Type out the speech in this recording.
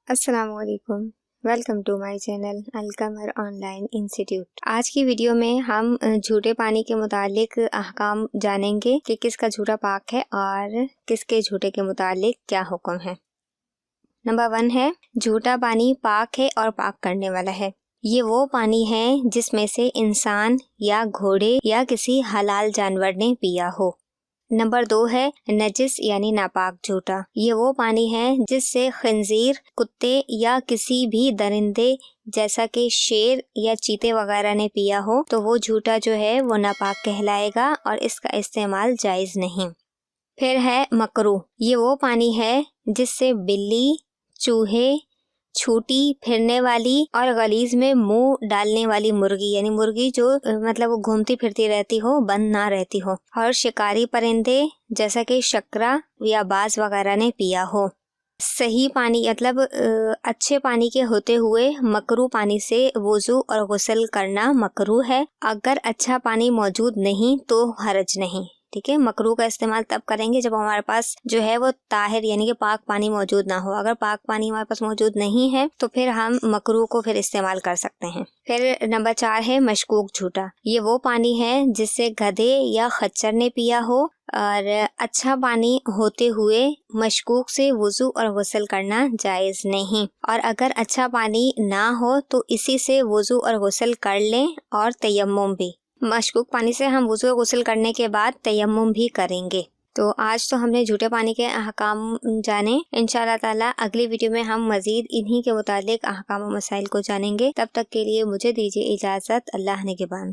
السلام علیکم، welcome to my channel القمر آن لائن انسٹیٹیوٹ۔ آج کی ویڈیو میں ہم جھوٹے پانی کے متعلق احکام جانیں گے کہ کس کا جھوٹا پاک ہے اور کس کے جھوٹے کے متعلق کیا حکم ہے۔ نمبر 1 ہے جھوٹا پانی پاک ہے اور پاک کرنے والا ہے۔ یہ وہ پانی ہے جس میں سے انسان یا گھوڑے یا کسی حلال جانور نے پیا ہو۔ نمبر 2 ہے نجس یعنی ناپاک جھوٹا۔ یہ وہ پانی ہے جس سے خنزیر، کتے یا کسی بھی درندے جیسا کہ شیر یا چیتے وغیرہ نے پیا ہو تو وہ جھوٹا جو ہے وہ ناپاک کہلائے گا اور اس کا استعمال جائز نہیں۔ پھر ہے مکروہ۔ یہ وہ پانی ہے جس سے بلی، چوہے، چھوٹی پھرنے والی اور غلیظ میں منہ ڈالنے والی مرغی یعنی مرغی جو وہ گھومتی پھرتی رہتی ہو، بند نہ رہتی ہو، اور شکاری پرندے جیسا کہ شکرا یا باز وغیرہ نے پیا ہو۔ صحیح پانی اچھے پانی کے ہوتے ہوئے مکروہ پانی سے وضو اور غسل کرنا مکروہ ہے۔ اگر اچھا پانی موجود نہیں تو حرج نہیں، ٹھیک ہے۔ مکروہ کا استعمال تب کریں گے جب ہمارے پاس جو ہے وہ طاہر یعنی کہ پاک پانی موجود نہ ہو۔ اگر پاک پانی ہمارے پاس موجود نہیں ہے تو پھر ہم مکروہ کو استعمال کر سکتے ہیں۔ پھر نمبر 4 ہے مشکوک جھوٹا۔ یہ وہ پانی ہے جس سے گدھے یا خچر نے پیا ہو اور اچھا پانی ہوتے ہوئے مشکوک سے وضو اور غسل کرنا جائز نہیں، اور اگر اچھا پانی نہ ہو تو اسی سے وضو اور غسل کر لیں اور تیمم بھی۔ مشکوک پانی سے ہم وضو غسل کرنے کے بعد تیمم بھی کریں گے۔ تو آج تو ہم نے جھوٹے پانی کے احکام جانے۔ انشاءاللہ تعالی اگلی ویڈیو میں ہم مزید انہی کے متعلق احکام و مسائل کو جانیں گے۔ تب تک کے لیے مجھے دیجیے اجازت۔ اللہ نگہبان۔